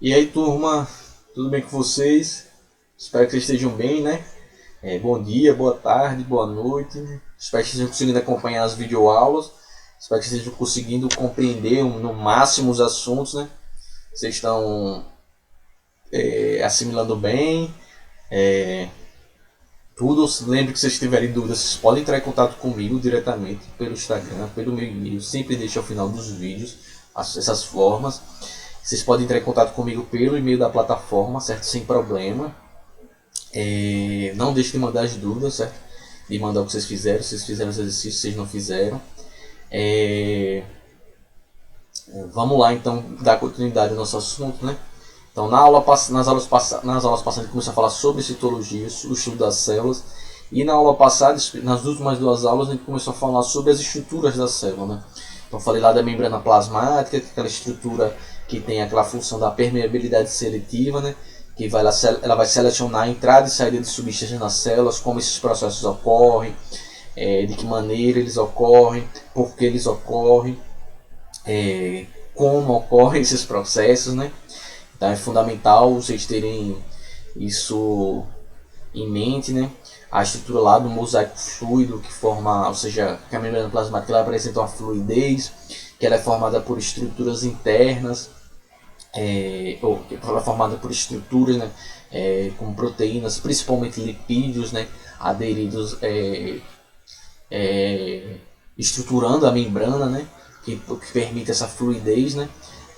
E aí, turma, tudo bem com vocês? Espero que vocês estejam bem, né? Bom dia, boa tarde, boa noite. Espero que vocês estejam conseguindo acompanhar as videoaulas. Espero que vocês estejam conseguindo compreender no máximo os assuntos, né? Vocês estão assimilando bem tudo. Lembre que se vocês tiverem dúvidas, vocês podem entrar em contato comigo diretamente pelo Instagram, pelo meu e-mail. Sempre deixo ao final dos vídeos essas formas. Vocês podem entrar em contato comigo pelo e-mail da plataforma, certo? Sem problema. Não deixe de mandar as dúvidas, certo? De mandar o que vocês fizeram, se vocês fizeram os exercícios, se vocês não fizeram. Vamos lá então dar continuidade ao nosso assunto, né? Então nas aulas passadas a gente começou a falar sobre citologia, o estudo das células. E na aula passada, nas últimas duas aulas, a gente começou a falar sobre as estruturas da célula, né? Então falei lá da membrana plasmática, que é aquela estrutura que tem aquela função da permeabilidade seletiva, né? Que ela vai selecionar a entrada e saída de substâncias nas células, como esses processos ocorrem, de que maneira eles ocorrem, por que eles ocorrem, como ocorrem esses processos, né? Então é fundamental vocês terem isso em mente, né? A estrutura lá do mosaico fluido que forma, ou seja, que a membrana plasmática ela apresenta uma fluidez, que ela é formada por estruturas internas, ou ela é formada por estruturas, né? Como proteínas, principalmente lipídios, né? Aderidos, estruturando a membrana, né? Que permite essa fluidez, né?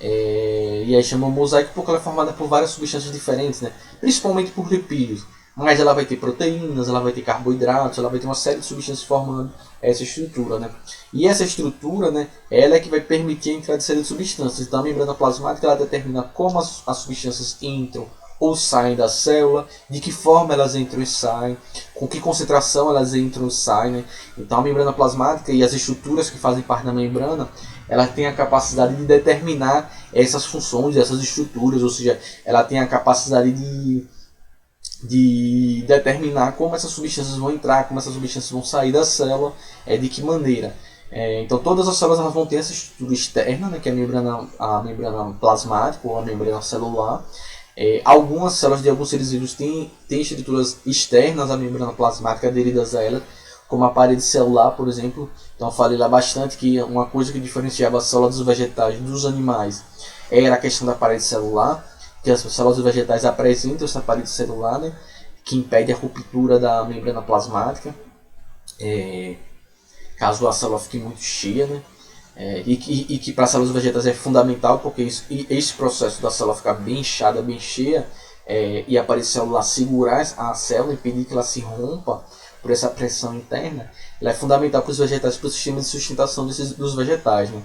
E aí chama mosaico porque ela é formada por várias substâncias diferentes, né? Principalmente por lipídios. Mas ela vai ter proteínas, ela vai ter carboidratos, ela vai ter uma série de substâncias formando essa estrutura, né? E essa estrutura, né, ela é que vai permitir a entrada e saída de substâncias. Então a membrana plasmática ela determina como as substâncias entram ou saem da célula, de que forma elas entram e saem, com que concentração elas entram e saem, né? Então a membrana plasmática e as estruturas que fazem parte da membrana, ela tem a capacidade de determinar essas funções, essas estruturas, ou seja, ela tem a capacidade de determinar como essas substâncias vão entrar, como essas substâncias vão sair da célula, de que maneira. Então todas as células elas vão ter essa estrutura externa, né, que é a membrana plasmática ou a membrana celular. Algumas células de alguns seres vivos têm estruturas externas à membrana plasmática aderidas a ela, como a parede celular, por exemplo. Então eu falei lá bastante que uma coisa que diferenciava a célula dos vegetais dos animais era a questão da parede celular, que as células vegetais apresentam essa parede celular, né, que impede a ruptura da membrana plasmática, caso a célula fique muito cheia, né, e que para as células vegetais é fundamental, porque esse processo da célula ficar bem inchada, bem cheia, e a parede celular segurar a célula, impedir que ela se rompa por essa pressão interna, ela é fundamental para os vegetais, para o sistema de sustentação dos vegetais, né?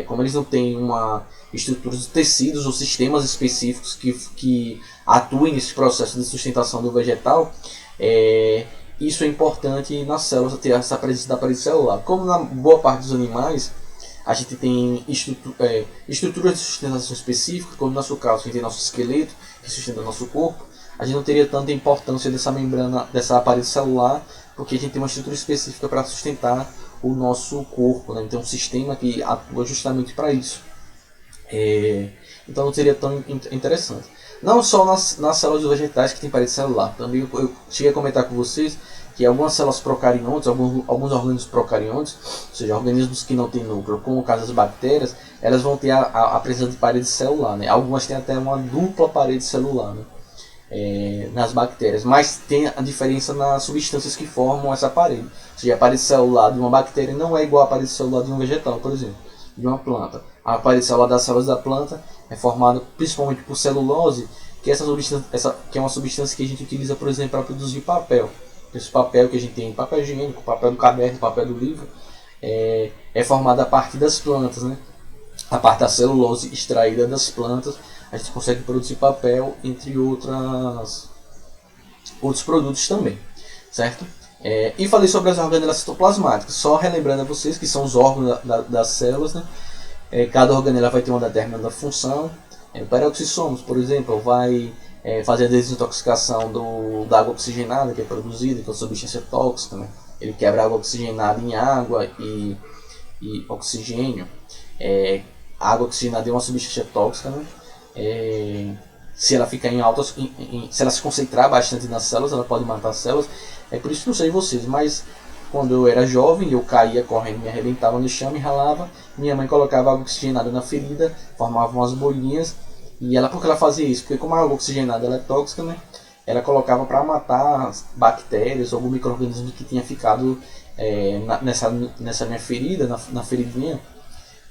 Como eles não têm uma estrutura de tecidos ou sistemas específicos que atuem nesse processo de sustentação do vegetal, isso é importante nas células ter essa presença da parede celular. Como na boa parte dos animais, a gente tem estruturas de sustentação específicas, como no nosso caso, a gente tem nosso esqueleto, que sustenta o nosso corpo, a gente não teria tanta importância dessa membrana, dessa parede celular, porque a gente tem uma estrutura específica para sustentar o nosso corpo, né? Então um sistema que atua justamente para isso. Então não seria tão interessante. Não só nas células vegetais que tem parede celular, também eu cheguei a comentar com vocês que algumas células procariontes, alguns organismos procariontes, ou seja, organismos que não têm núcleo, como o caso das bactérias, elas vão ter a presença de parede celular, né? Algumas têm até uma dupla parede celular, né? Nas bactérias, mas tem a diferença nas substâncias que formam essa parede. Ou seja, a parede celular de uma bactéria não é igual à parede celular de um vegetal, por exemplo, de uma planta. A parede celular das células da planta é formada principalmente por celulose, que que é uma substância que a gente utiliza, por exemplo, para produzir papel. Esse papel que a gente tem, papel higiênico, papel do caderno, papel do livro, é formado a partir das plantas, né? A parte da celulose extraída das plantas, a gente consegue produzir papel, entre outros produtos também, certo? E falei sobre as organelas citoplasmáticas, só relembrando a vocês que são os órgãos das células, né? Cada organela vai ter uma determinada função. O peroxissomos, por exemplo, vai fazer a desintoxicação da água oxigenada que é produzida, que é uma substância tóxica, né? Ele quebra a água oxigenada em água e oxigênio. A água oxigenada é uma substância tóxica, né? Se ela ficar em altas, se ela se concentrar bastante nas células, ela pode matar as células. É por isso que não sei vocês, mas quando eu era jovem, eu caía correndo, me arrebentava no chão, me ralava. Minha mãe colocava água oxigenada na ferida, formava umas bolinhas. E ela, por que ela fazia isso? Porque como a água oxigenada ela é tóxica, né? Ela colocava para matar bactérias ou algum micro-organismo que tinha ficado nessa minha ferida, na feridinha,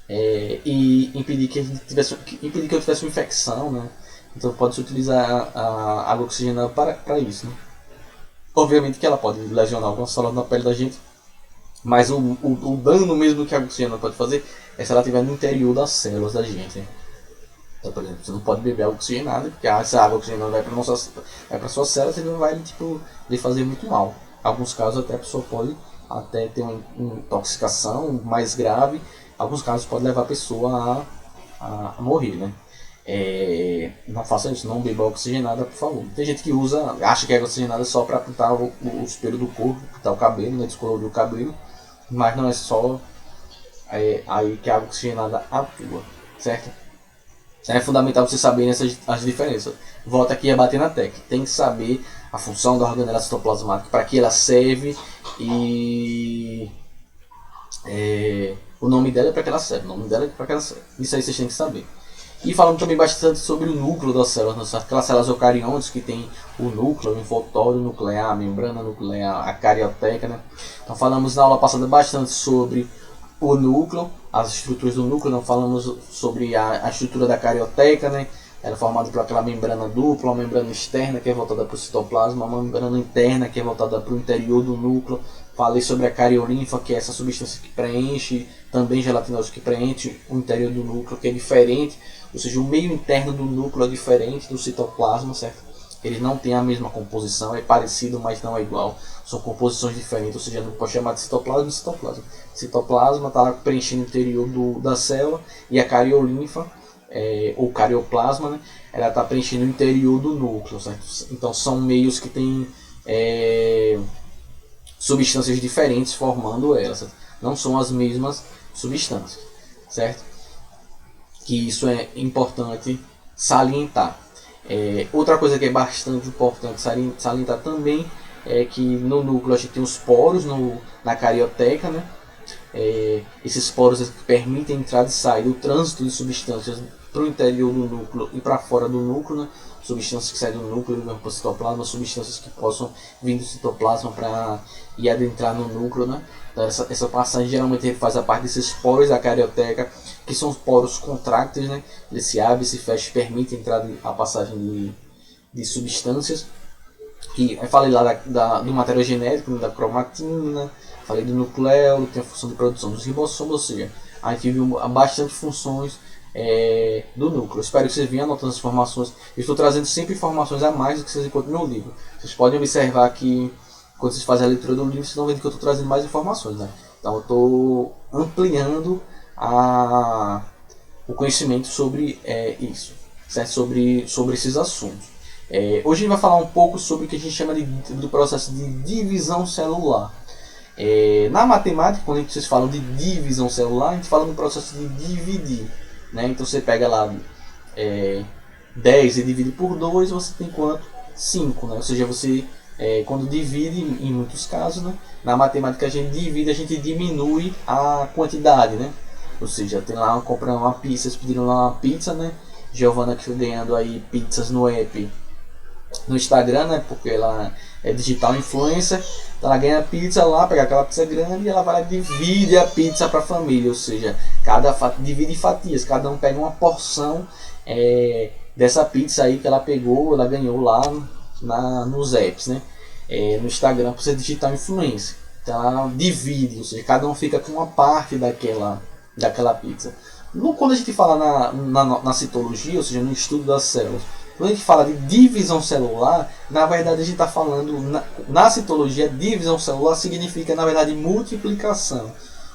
e impedir que eu tivesse uma infecção, né? Então pode-se utilizar a água oxigenada para isso, né? Obviamente que ela pode lesionar algumas células na pele da gente, mas o dano mesmo que a água oxigenada pode fazer é se ela estiver no interior das células da gente, né? Então, por exemplo, você não pode beber água oxigenada, porque essa água oxigenada vai para suas células e não vai lhe fazer muito mal. Em alguns casos até a pessoa pode até ter uma intoxicação mais grave. Em alguns casos pode levar a pessoa a morrer, né? Não faça isso, não beba oxigenada, por favor. Tem gente que acha que a água oxigenada é só para pintar o espelho do corpo, pintar o cabelo, né, descolorir o cabelo, mas não é só aí que a água oxigenada atua, certo? É fundamental você saber as diferenças. Volta aqui a bater na tecla. Tem que saber a função da organela citoplasmática, para que ela serve e o nome dela é para que ela serve. O nome dela é para que ela serve. Isso aí vocês têm que saber. E falando também bastante sobre o núcleo das células, aquelas células eucariontes que tem o núcleo, o envoltório nuclear, a membrana nuclear, a carioteca, né? Então falamos na aula passada bastante sobre o núcleo, as estruturas do núcleo, não falamos sobre a estrutura da carioteca, né? Ela é formada por aquela membrana dupla, uma membrana externa que é voltada para o citoplasma, uma membrana interna que é voltada para o interior do núcleo. Falei sobre a cariolinfa, que é essa substância que preenche, também gelatinosa, que preenche o interior do núcleo, que é diferente, ou seja, o meio interno do núcleo é diferente do citoplasma, certo? Eles não têm a mesma composição, é parecido, mas não é igual. São composições diferentes, ou seja, não pode chamar de citoplasma. Citoplasma está lá preenchendo o interior da célula, e a cariolinfa, ou carioplasma, né, ela está preenchendo o interior do núcleo, certo? Então são meios que têm substâncias diferentes formando elas, certo? Não são as mesmas substâncias, certo? Que isso é importante salientar. Outra coisa que é bastante importante salientar também é que no núcleo a gente tem os poros na carioteca, né? Esses poros que permitem a entrada e saída, o trânsito de substâncias para o interior do núcleo e para fora do núcleo, né? Substâncias que saem do núcleo e vão para o citoplasma, substâncias que possam vir do citoplasma para ir adentrar no núcleo, né? Então, essa passagem geralmente faz a parte desses poros da carioteca, que são os poros contrácteis, né? Eles se abrem, se fecham, permitem a passagem de substâncias. Eu falei lá do material genético, né? Da cromatina, falei do nucleolo, tem a função de produção dos ribossomos, ou seja, a gente viu bastante funções do núcleo. Espero que vocês venham anotando as informações. Eu estou trazendo sempre informações a mais do que vocês encontram no meu livro. Vocês podem observar que quando vocês fazem a leitura do livro, vocês vão ver que eu estou trazendo mais informações, né? Então eu estou ampliando o conhecimento sobre isso, certo? Sobre esses assuntos. Hoje a gente vai falar um pouco sobre o que a gente chama do processo de divisão celular. Na matemática, quando vocês falam de divisão celular, a gente fala no processo de dividir, né? Então você pega lá 10 e divide por 2, você tem quanto? 5, né? Ou seja, você quando divide, em muitos casos, né? Na matemática a gente divide, a gente diminui a quantidade, né? Ou seja, tem lá comprando uma pizza, vocês pediram lá uma pizza, né? Giovana que ganhando aí pizzas no app, no Instagram, né? Porque ela é digital influencer, então ela ganha pizza lá, pega aquela pizza grande e ela vai lá e divide a pizza para a família, ou seja, divide em fatias, cada um pega uma porção dessa pizza aí que ela pegou, ela ganhou lá nos apps, né? No Instagram, para você digital influencer, então ela divide, ou seja, cada um fica com uma parte daquela pizza. Quando a gente fala na citologia, ou seja, no estudo das células, quando a gente fala de divisão celular, na verdade a gente está falando, na citologia, divisão celular significa na verdade multiplicação.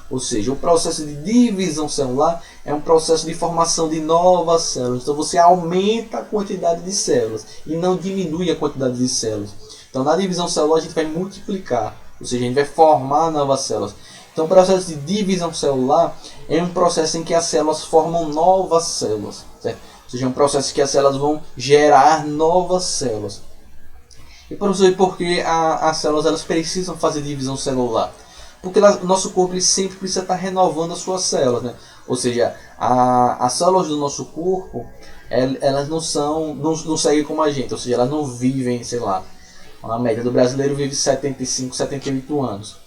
Ou seja, o processo de divisão celular é um processo de formação de novas células. Então você aumenta a quantidade de células e não diminui a quantidade de células. Então na divisão celular a gente vai multiplicar, ou seja, a gente vai formar novas células. Então o processo de divisão celular é um processo em que as células formam novas células, certo? Ou seja, é um processo que as células vão gerar novas células. E por que as células elas precisam fazer divisão celular? Porque o nosso corpo ele sempre precisa estar renovando as suas células, né? Ou seja, as células do nosso corpo elas não seguem como a gente, ou seja, elas não vivem, sei lá, a média do brasileiro vive 75, 78 anos.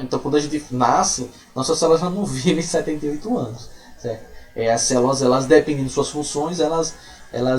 Então quando a gente nasce, nossas células não vivem 78 anos. Certo? As células, elas dependendo de suas funções, elas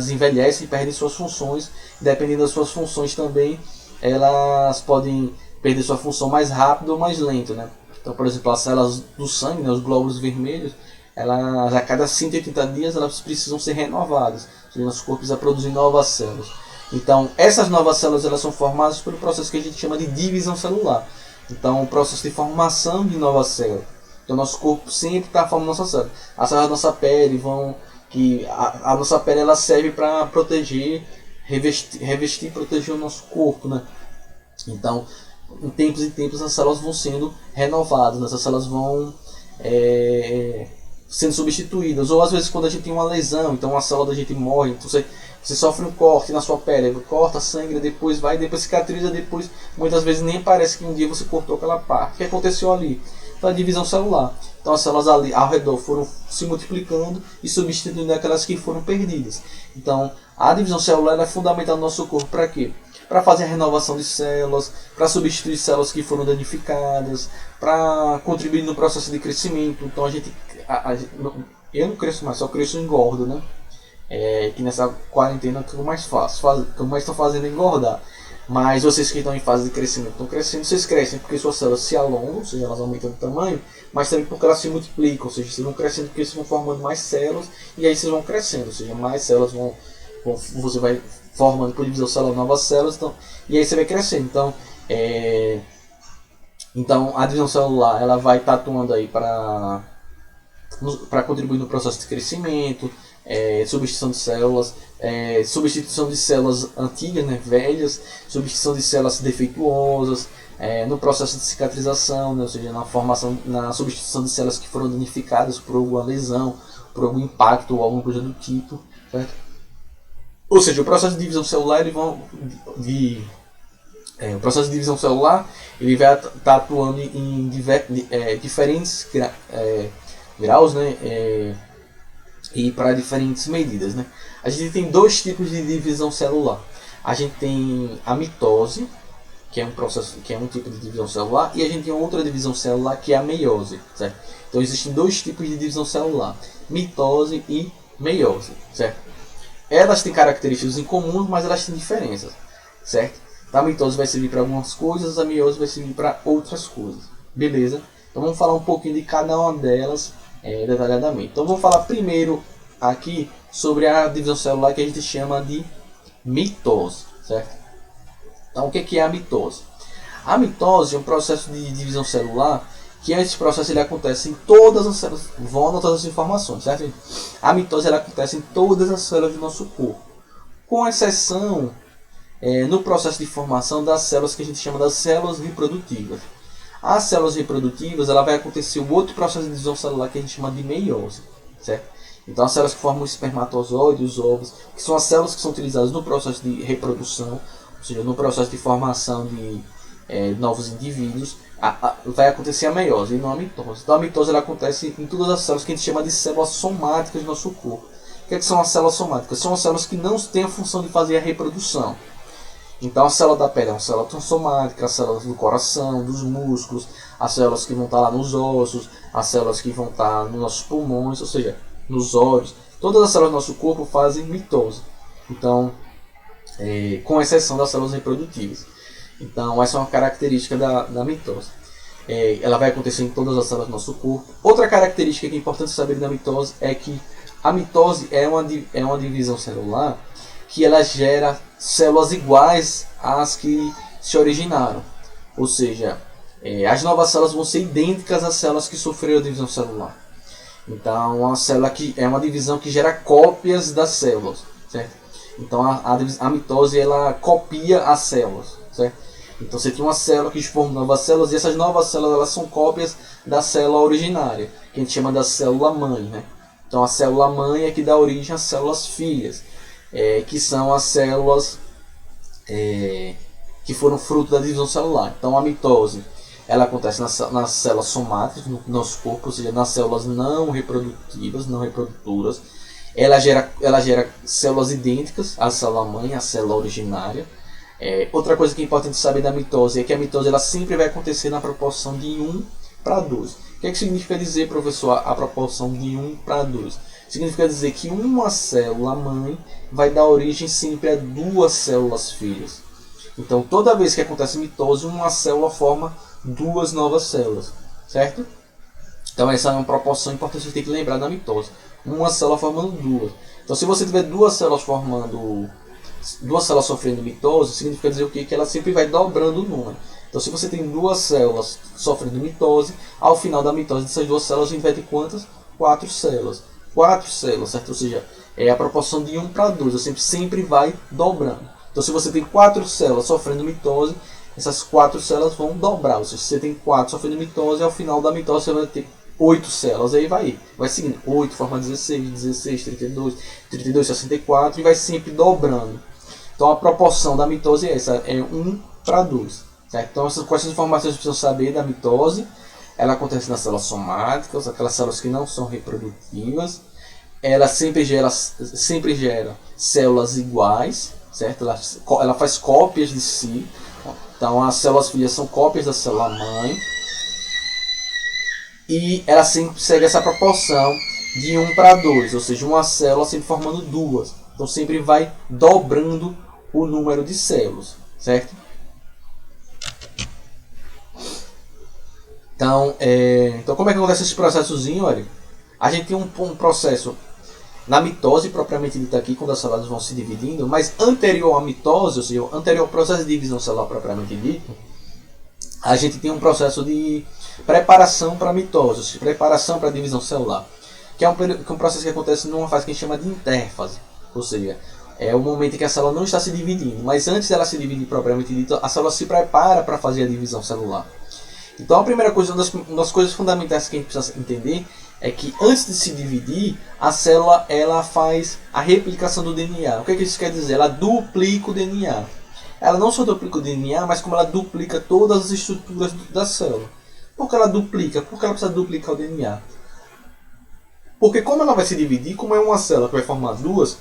envelhecem e perdem suas funções. Dependendo das suas funções também, elas podem perder sua função mais rápido ou mais lento, né? Então, por exemplo, as células do sangue, né, os glóbulos vermelhos, elas a cada 180 dias elas precisam ser renovadas. Ou seja, nosso corpo precisa produzir novas células. Então, essas novas células elas são formadas pelo processo que a gente chama de divisão celular. Então, o processo de formação de novas células. Então, nosso corpo sempre está formando nossas células. As células da nossa pele a nossa pele ela serve para proteger, revestir e proteger o nosso corpo, né? Então, em tempos e tempos as células vão sendo renovadas, essas células vão sendo substituídas, ou às vezes quando a gente tem uma lesão, então uma célula da gente morre, então você sofre um corte na sua pele, corta, sangra, depois cicatriza, depois muitas vezes nem parece que um dia você cortou aquela parte. O que aconteceu ali? Então a divisão celular. Então as células ali ao redor foram se multiplicando e substituindo aquelas que foram perdidas. Então a divisão celular é fundamental no nosso corpo para quê? Para fazer a renovação de células, para substituir células que foram danificadas, para contribuir no processo de crescimento. Então eu não cresço mais, só cresço e engordo, né? Que nessa quarentena que eu mais faço, que eu mais estou fazendo é engordar. Mas vocês que estão em fase de crescimento estão crescendo, vocês crescem porque suas células se alongam, ou seja, elas aumentam de tamanho, mas também porque elas se multiplicam, ou seja, vocês vão crescendo porque vocês vão formando mais células e aí vocês vão crescendo, ou seja, mais células você vai formando por divisão celular novas células, então, e aí você vai crescendo. Então a divisão celular ela vai estar atuando aí para contribuir no processo de crescimento, substituição de células antigas, né, velhas, substituição de células defeituosas, no processo de cicatrização, né, ou seja, na substituição de células que foram danificadas por alguma lesão, por algum impacto ou alguma coisa do tipo, certo? Ou seja, o processo de divisão celular o processo de divisão celular ele vai estar atuando em diferentes graus, né, e para diferentes medidas, né. A gente tem dois tipos de divisão celular. A gente tem a mitose, que é um tipo de divisão celular, e a gente tem outra divisão celular que é a meiose, certo? Então existem dois tipos de divisão celular: mitose e meiose, certo? Elas têm características em comum, mas elas têm diferenças, certo? A mitose vai servir para algumas coisas, a meiose vai servir para outras coisas, beleza? Então vamos falar um pouquinho de cada uma delas detalhadamente. Então vamos falar primeiro aqui sobre a divisão celular que a gente chama de mitose, certo? Então o que é a mitose? A mitose é um processo de divisão celular que esse processo ele acontece em todas as células. Vão anotar as informações, certo? A mitose ela acontece em todas as células do nosso corpo, com exceção no processo de formação das células que a gente chama das células reprodutivas. As células reprodutivas ela vai acontecer o outro processo de divisão celular que a gente chama de meiose, certo? Então as células que formam o espermatozoide, os ovos, que são as células que são utilizadas no processo de reprodução, ou seja, no processo de formação de novos indivíduos, vai acontecer a meiose e não a mitose. Então a mitose ela acontece em todas as células que a gente chama de células somáticas do nosso corpo. O que são as células somáticas? São as células que não têm a função de fazer a reprodução. Então a célula da pele é uma célula somática, as células do coração, dos músculos, as células que vão estar lá nos ossos, as células que vão estar nos nossos pulmões, ou seja, nos olhos. Todas as células do nosso corpo fazem mitose. Então, com exceção das células reprodutivas. Então essa é uma característica da mitose. Ela vai acontecer em todas as células do nosso corpo. Outra característica que é importante saber da mitose é que a mitose é uma divisão celular que ela gera células iguais às que se originaram. Ou seja, as novas células vão ser idênticas às células que sofreram a divisão celular. Então, uma célula que é uma divisão que gera cópias das células, certo? Então, a mitose ela copia as células, certo? Então, você tem uma célula que forma novas células e essas novas células elas são cópias da célula originária, que a gente chama da célula mãe, né? Então a célula mãe é que dá origem às células filhas, que são as células que foram fruto da divisão celular. Então a mitose ela acontece nas células somáticas no nosso corpo, ou seja, nas células não reprodutivas, não reprodutoras. Ela gera células idênticas à célula mãe, à célula originária. Outra coisa que é importante saber da mitose é que a mitose ela sempre vai acontecer na proporção de 1 para 2. O que significa dizer, professor, a proporção de 1 para 2? Significa dizer que uma célula mãe vai dar origem sempre a 2 células filhas. Então, toda vez que acontece mitose, uma célula forma 2 novas células, certo? Então, essa é uma proporção importante que você tem que lembrar da mitose. Uma célula formando 2. Então, se você tiver 2 células formando 2 células sofrendo mitose, significa dizer o quê? Que ela sempre vai dobrando o número. Então, se você tem 2 células sofrendo mitose, ao final da mitose dessas 2 células, a gente vai ter quantas? 4 células. 4 células, certo? Ou seja, é a proporção de 1 para 2. Você sempre vai dobrando. Então, se você tem 4 células sofrendo mitose, essas 4 células vão dobrar. Ou seja, se você tem 4 sofrendo mitose, ao final da mitose você vai ter 8 células. Aí vai seguindo. 8 forma 16, 16, 32, 32, 64 e vai sempre dobrando. Então, a proporção da mitose é essa. É 1 para 2. Certo? Então, quais as informações que precisam saber da mitose? Ela acontece nas células somáticas, aquelas células que não são reprodutivas. Ela sempre gera células iguais, certo? Ela faz cópias de si. Então, as células filhas são cópias da célula mãe. E ela sempre segue essa proporção de 1 para 2, ou seja, uma célula sempre formando 2. Então, sempre vai dobrando o número de células, certo? Então, como é que acontece esse processozinho? Olha, a gente tem um processo na mitose propriamente dita aqui, quando as células vão se dividindo, mas anterior à mitose, ou seja, anterior ao processo de divisão celular propriamente dito, a gente tem um processo de preparação para a mitose, ou seja, preparação para a divisão celular, que é um processo que acontece numa fase que a gente chama de interfase, ou seja, é o momento em que a célula não está se dividindo, mas antes dela se dividir propriamente dito, a célula se prepara para fazer a divisão celular. Então a primeira coisa, uma das coisas fundamentais que a gente precisa entender é que antes de se dividir, a célula ela faz a replicação do DNA. O que isso quer dizer? Ela duplica o DNA. Ela não só duplica o DNA, mas como ela duplica todas as estruturas da célula. Por que ela duplica? Porque ela precisa duplicar o DNA. Porque como ela vai se dividir, como é uma célula que vai formar 2,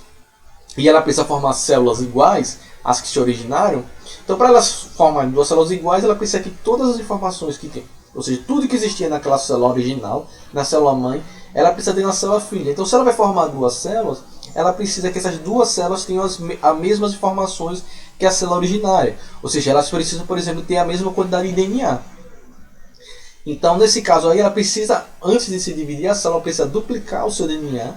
e ela precisa formar células iguais às que se originaram, então para elas formarem 2 células iguais, ela precisa que todas as informações que tem, ou seja, tudo que existia naquela célula original, na célula mãe, ela precisa ter na célula filha. Então se ela vai formar 2 células, ela precisa que essas 2 células tenham as mesmas informações que a célula originária. Ou seja, elas precisam, por exemplo, ter a mesma quantidade de DNA. Então, nesse caso aí, ela precisa, antes de se dividir, a célula precisa duplicar o seu DNA.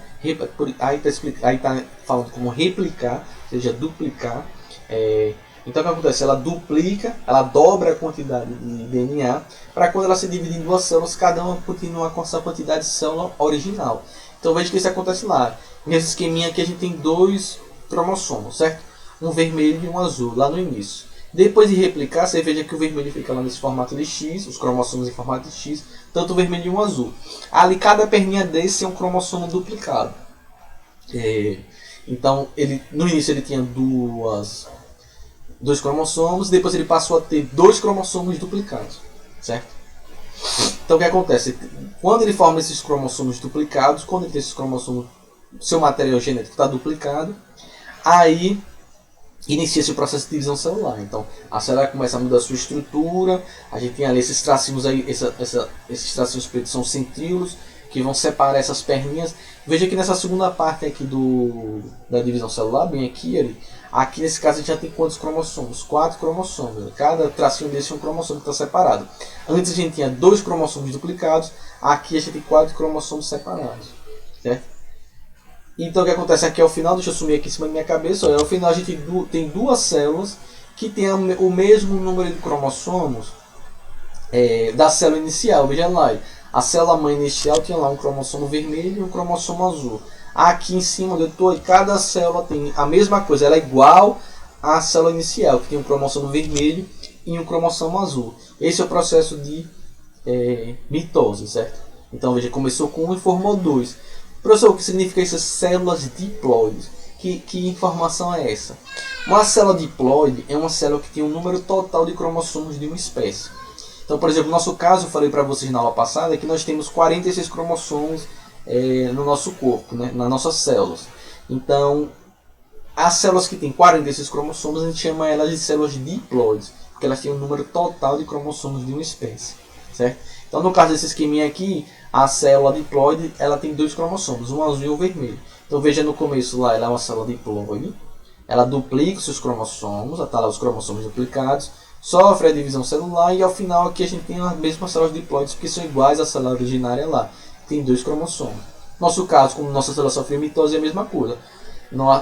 Aí está falando como replicar, ou seja, duplicar. Então, o que acontece? Ela duplica, ela dobra a quantidade de DNA, para quando ela se divide em 2 células, cada uma continua com essa quantidade de célula original. Então, veja que isso acontece lá. Nesse esqueminha aqui, a gente tem 2 cromossomos, certo? Um vermelho e um azul, lá no início. Depois de replicar, você veja que o vermelho fica lá nesse formato de X, os cromossomos em formato de X, tanto o vermelho e o azul. Ali, cada perninha desse é um cromossomo duplicado. Então, no início ele tinha 2 cromossomos, depois ele passou a ter 2 cromossomos duplicados, certo? Então, o que acontece? Quando ele forma esses cromossomos duplicados, quando ele tem esses cromossomos, seu material genético está duplicado, aí inicia-se o processo de divisão celular. Então, a célula começa a mudar a sua estrutura. A gente tem ali esses tracinhos aí, esses tracinhos pretos são centríolos, que vão separar essas perninhas. Veja que nessa segunda parte aqui da divisão celular, bem aqui nesse caso a gente já tem quantos cromossomos? 4 cromossomos. Cada tracinho desse é um cromossomo que está separado. Antes a gente tinha 2 cromossomos duplicados, aqui a gente tem 4 cromossomos separados, certo? Então o que acontece aqui ao final, deixa eu sumir aqui em cima da minha cabeça, ao final a gente tem 2 células que têm o mesmo número de cromossomos da célula inicial. Veja lá, a célula mãe inicial tinha lá um cromossomo vermelho e um cromossomo azul. Aqui em cima onde eu estou, cada célula tem a mesma coisa, ela é igual à célula inicial, que tem um cromossomo vermelho e um cromossomo azul. Esse é o processo de mitose, certo? Então veja, começou com 1 e formou 2. Professor, o que significa essas células diploides? Que informação é essa? Uma célula diploide é uma célula que tem um número total de cromossomos de uma espécie. Então, por exemplo, no nosso caso, eu falei para vocês na aula passada que nós temos 46 cromossomos no nosso corpo, né, nas nossas células. Então, as células que têm 46 cromossomos, a gente chama elas de células diploides, porque elas têm um número total de cromossomos de uma espécie, certo? Então, no caso desse esqueminha aqui, a célula diploide ela tem 2 cromossomos, um azul e um vermelho. Então, veja no começo lá, ela é uma célula diploide, ela duplica os seus cromossomos, está lá os cromossomos duplicados, sofre a divisão celular e ao final aqui a gente tem as mesmas células diploides, porque são iguais à célula originária lá, tem 2 cromossomos. No nosso caso, como nossa célula sofre mitose, é a mesma coisa.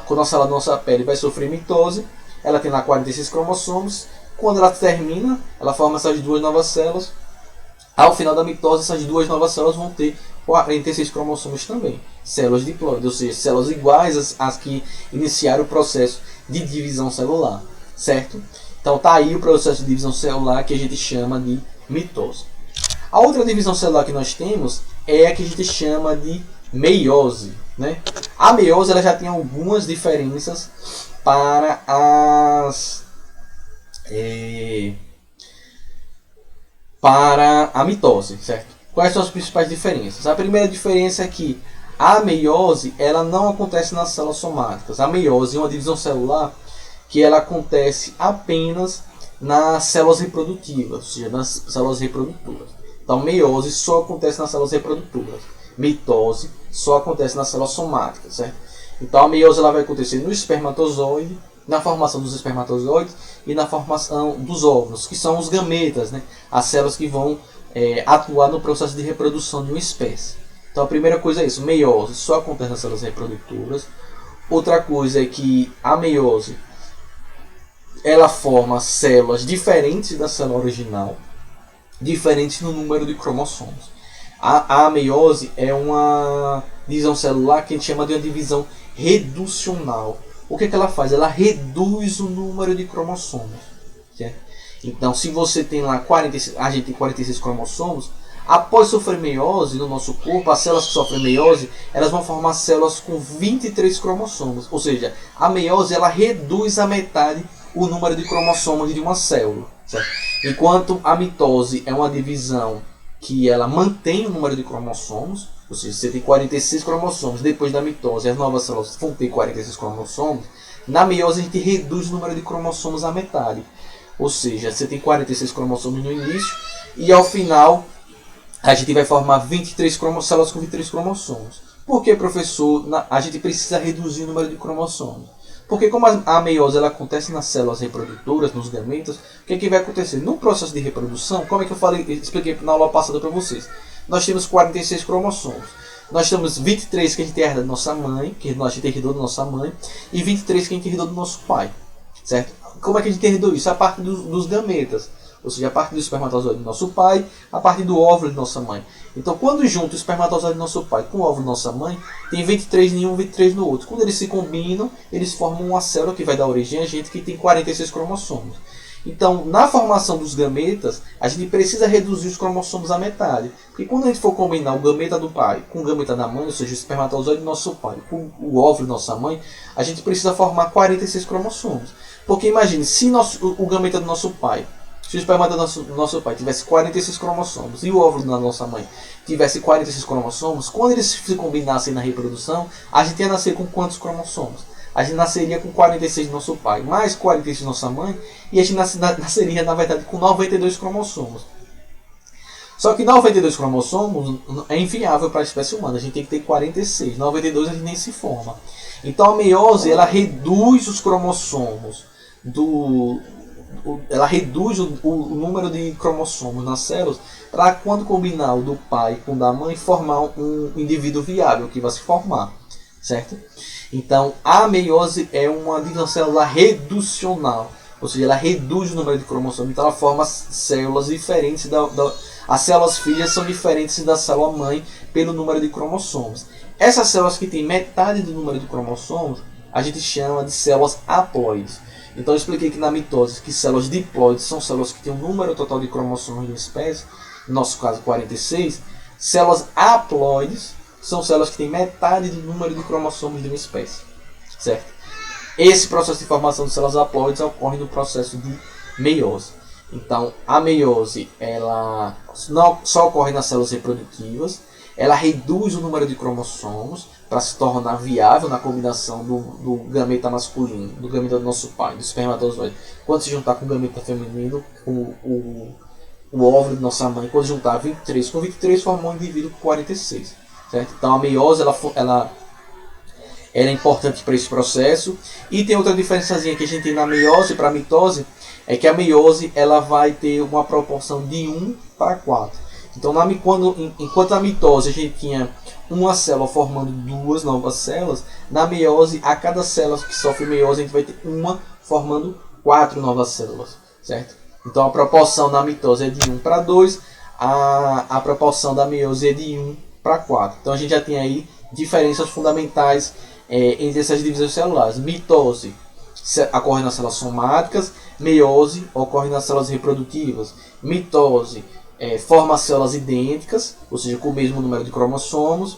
Quando a célula da nossa pele vai sofrer mitose, ela tem lá 46 cromossomos. Quando ela termina, ela forma essas 2 novas células. Ao final da mitose, essas 2 novas células vão ter 46 cromossomos também. Células diploides, ou seja, células iguais às que iniciaram o processo de divisão celular. Certo? Então tá aí o processo de divisão celular que a gente chama de mitose. A outra divisão celular que nós temos é a que a gente chama de meiose, né? A meiose ela já tem algumas diferenças para para a mitose, certo? Quais são as principais diferenças? A primeira diferença é que a meiose ela não acontece nas células somáticas. A meiose é uma divisão celular que ela acontece apenas nas células reprodutivas, ou seja, nas células reprodutoras. Então, meiose só acontece nas células reprodutoras. Mitose só acontece nas células somáticas, certo? Então, a meiose ela vai acontecer no espermatozoide, na formação dos espermatozoides e na formação dos óvulos, que são os gametas, né? As células que vão atuar no processo de reprodução de uma espécie. Então, a primeira coisa é isso, meiose só acontece nas células reprodutoras. Outra coisa é que a meiose ela forma células diferentes da célula original, diferentes no número de cromossomos. A meiose é uma divisão celular que a gente chama de uma divisão reducional. O que ela faz? Ela reduz o número de cromossomos. Certo? Então, se você tem lá 46, a gente tem 46 cromossomos, após sofrer meiose no nosso corpo, as células que sofrem meiose, elas vão formar células com 23 cromossomos. Ou seja, a meiose ela reduz a metade o número de cromossomos de uma célula. Certo? Enquanto a mitose é uma divisão que ela mantém o número de cromossomos, ou seja, você tem 46 cromossomos, depois da mitose as novas células vão ter 46 cromossomos, na meiose a gente reduz o número de cromossomos à metade. Ou seja, você tem 46 cromossomos no início e ao final a gente vai formar 23 células com 23 cromossomos. Por que, professor, a gente precisa reduzir o número de cromossomos? Porque como a meiose ela acontece nas células reprodutoras, nos gametas, o que vai acontecer? No processo de reprodução, como é que eu expliquei na aula passada para vocês? Nós temos 46 cromossomos. Nós temos 23 que a gente herda da nossa mãe, que a gente herdou da nossa mãe, e 23 que a gente herdou do nosso pai. Certo? Como é que a gente herdou isso? A parte dos gametas. Ou seja, a parte do espermatozoide do nosso pai, a parte do óvulo de nossa mãe. Então, quando junta o espermatozoide do nosso pai com o óvulo de nossa mãe, tem 23 em um, 23 no outro. Quando eles se combinam, eles formam uma célula que vai dar origem a gente que tem 46 cromossomos. Então, na formação dos gametas, a gente precisa reduzir os cromossomos à metade. Porque quando a gente for combinar o gameta do pai com o gameta da mãe, ou seja, o espermatozoide do nosso pai com o óvulo de nossa mãe, a gente precisa formar 46 cromossomos. Porque imagine, se o gameta do nosso pai, se o esperma do nosso pai tivesse 46 cromossomos e o óvulo da nossa mãe tivesse 46 cromossomos, quando eles se combinassem na reprodução, a gente ia nascer com quantos cromossomos? A gente nasceria com 46 do nosso pai, mais 46 da nossa mãe, e a gente nasceria, na verdade, com 92 cromossomos. Só que 92 cromossomos é inviável para a espécie humana, a gente tem que ter 46, 92 a gente nem se forma. Então a meiose, ela reduz os cromossomos ela reduz o número de cromossomos nas células para quando combinar o do pai com o da mãe formar um indivíduo viável que vai se formar, certo? Então a meiose é uma divisão celular reducional, ou seja, ela reduz o número de cromossomos, então ela forma células diferentes as células filhas são diferentes da célula mãe pelo número de cromossomos. Essas células que têm metade do número de cromossomos a gente chama de células haploides. Então eu expliquei que na mitose que células diploides são células que têm um número total de cromossomos de uma espécie, no nosso caso 46. Células haploides são células que têm metade do número de cromossomos de uma espécie, certo? Esse processo de formação de células haploides ocorre no processo de meiose. Então, a meiose ela não só ocorre nas células reprodutivas, ela reduz o número de cromossomos para se tornar viável na combinação do gameta masculino, do gameta do nosso pai, do espermatozoide. Quando se juntar com o gameta feminino, o óvulo de nossa mãe, quando juntar 23 com 23, forma um indivíduo com 46. Certo? Então, a meiose ela é importante para esse processo. E tem outra diferençazinha que a gente tem na meiose para a mitose, é que a meiose ela vai ter uma proporção de 1 para 4. Então, enquanto na mitose a gente tinha uma célula formando duas novas células, na meiose, a cada célula que sofre meiose, a gente vai ter uma formando 4 novas células. Certo? Então, a proporção na mitose é de 1 para 2, a proporção da meiose é de 1 para 4. Então, a gente já tem aí diferenças fundamentais entre essas divisões celulares. Mitose ocorre nas células somáticas, meiose ocorre nas células reprodutivas. Mitose forma células idênticas, ou seja, com o mesmo número de cromossomos.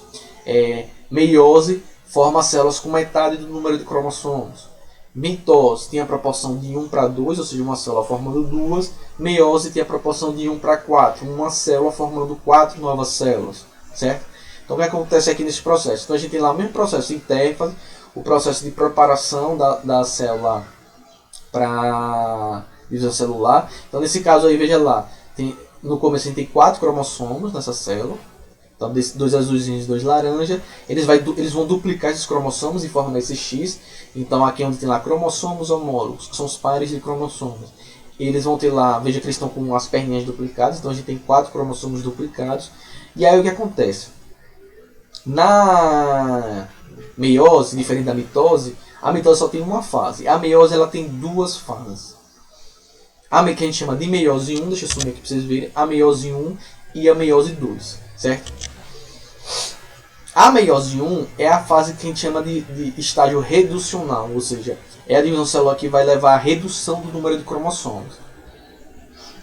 Meiose forma células com metade do número de cromossomos. Mitose tem a proporção de 1 para 2, ou seja, uma célula formando duas. Meiose tem a proporção de 1 para 4, uma célula formando 4 novas células. Certo? Então, o que acontece aqui nesse processo? Então, a gente tem lá o mesmo processo de intérfase, o processo de preparação da célula para divisão celular. Então, nesse caso aí, veja lá, no começo a gente tem 4 cromossomos nessa célula. Então, 2 azulzinhos e 2 laranja. Eles vão duplicar esses cromossomos e formar esse X. Então, aqui é onde tem lá cromossomos homólogos, que são os pares de cromossomos. Eles vão ter lá, veja que eles estão com as perninhas duplicadas. Então, a gente tem 4 cromossomos duplicados. E aí, o que acontece? Na meiose, diferente da mitose, a mitose só tem uma fase. A meiose ela tem 2 fases. A que a gente chama de meiose 1, deixa eu sumir aqui para vocês verem, a meiose 1 e a meiose 2, certo? A meiose 1 é a fase que a gente chama de estágio reducional, ou seja, é a divisão celular que vai levar à redução do número de cromossomos.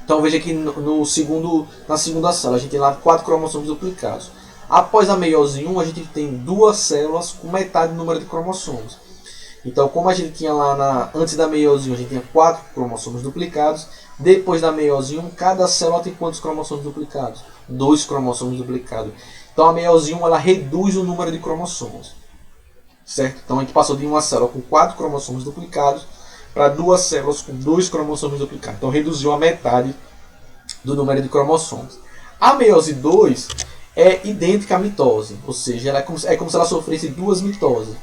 Então veja que na segunda célula a gente tem lá 4 cromossomos duplicados. Após a meiose 1, a gente tem 2 células com metade do número de cromossomos. Então, como a gente tinha lá antes da meiose 1, a gente tinha 4 cromossomos duplicados. Depois da meiose 1, cada célula tem quantos cromossomos duplicados? 2 cromossomos duplicados. Então, a meiose 1 ela reduz o número de cromossomos. Certo? Então, a gente passou de uma célula com 4 cromossomos duplicados para 2 células com 2 cromossomos duplicados. Então, reduziu a metade do número de cromossomos. A meiose 2 é idêntica à mitose, ou seja, ela é como se ela sofresse 2 mitoses.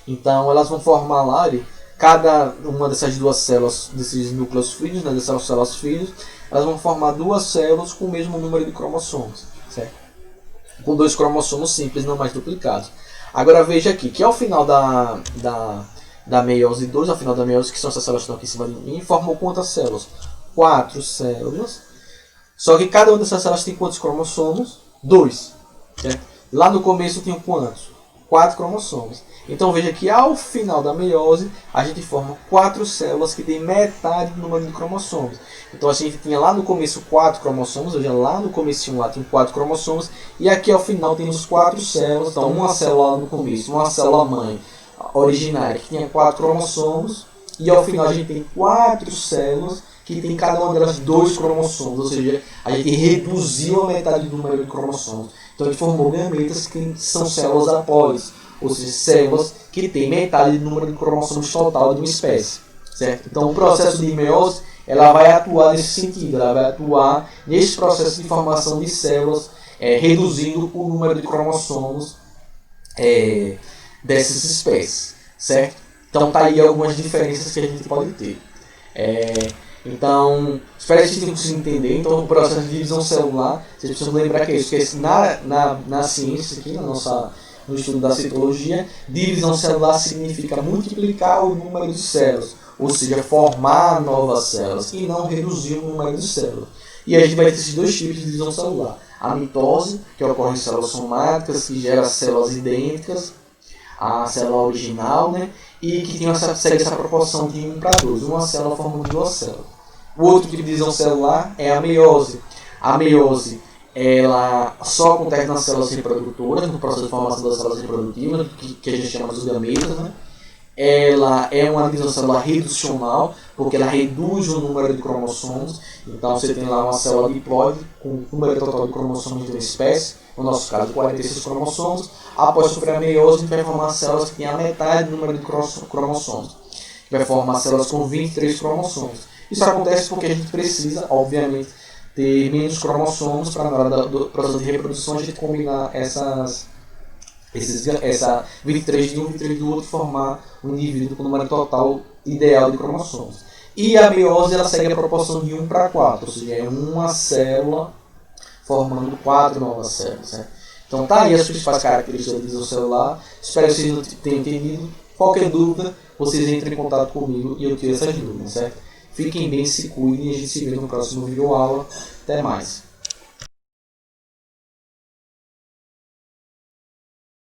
Então, elas vão formar lá, cada uma dessas 2 células, desses núcleos filhos, né, dessas células filhos, elas vão formar 2 células com o mesmo número de cromossomos, certo? Com 2 cromossomos simples, não mais duplicados. Agora veja aqui, que ao final da meiose 2, ao final da meiose, que são essas células que estão aqui em cima de mim, formou quantas células? 4 células. Só que cada uma dessas células tem quantos cromossomos? 2. Certo? Lá no começo tinham quantos? 4 cromossomos. Então veja que ao final da meiose a gente forma 4 células que têm metade do número de cromossomos. Então a gente tinha lá no começo 4 cromossomos, veja lá no comecinho lá tem 4 cromossomos, e aqui ao final temos 4 células. Então uma célula lá no começo, uma célula mãe originária que tinha 4 cromossomos, e ao final a gente tem 4 células que tem cada uma delas 2 cromossomos, ou seja, a gente reduziu a metade do número de cromossomos. Então a gente formou gametas que são células haploides, ou seja, células que têm metade do número de cromossomos total de uma espécie. Certo? Então o processo de meiose ela vai atuar nesse sentido, ela vai atuar nesse processo de formação de células, reduzindo o número de cromossomos dessas espécies. Certo? Então tá aí algumas diferenças que a gente pode ter. Então, espero que vocês tenham conseguido entender. Então, o processo de divisão celular, vocês precisam lembrar que é isso, que na ciência, aqui, no estudo da citologia, divisão celular significa multiplicar o número de células, ou seja, formar novas células, e não reduzir o número de células. E a gente vai ter esses 2 tipos de divisão celular. A mitose, que ocorre em células somáticas, que gera células idênticas à célula original, né? E que segue essa proporção de 1 para 2, uma célula formando 2 células. O outro tipo de divisão celular é a meiose. A meiose ela só acontece nas células reprodutoras, no processo de formação das células reprodutivas, que a gente chama de gametas, né? Ela é uma divisão celular reducional, porque ela reduz o número de cromossomos. Então você tem lá uma célula diploide com o número total de cromossomos de uma espécie, no nosso caso 46 cromossomos. Após sofrer a meiose, a gente vai formar células que têm a metade do número de cromossomos, que vai formar células com 23 cromossomos. Isso acontece porque a gente precisa, obviamente, ter menos cromossomos para na hora do processo de reprodução a gente combinar essa 23 de um, 23 do outro, formar um indivíduo com o número total ideal de cromossomos. E a meiose ela segue a proporção de 1:4, ou seja, é uma célula formando 4 novas células. Certo? Então tá aí as principais características da divisão celular. Espero que vocês tenham entendido. Qualquer dúvida, vocês entrem em contato comigo e eu tiro essas dúvidas, certo? Fiquem bem, se cuidem e a gente se vê no próximo vídeo aula. Até mais!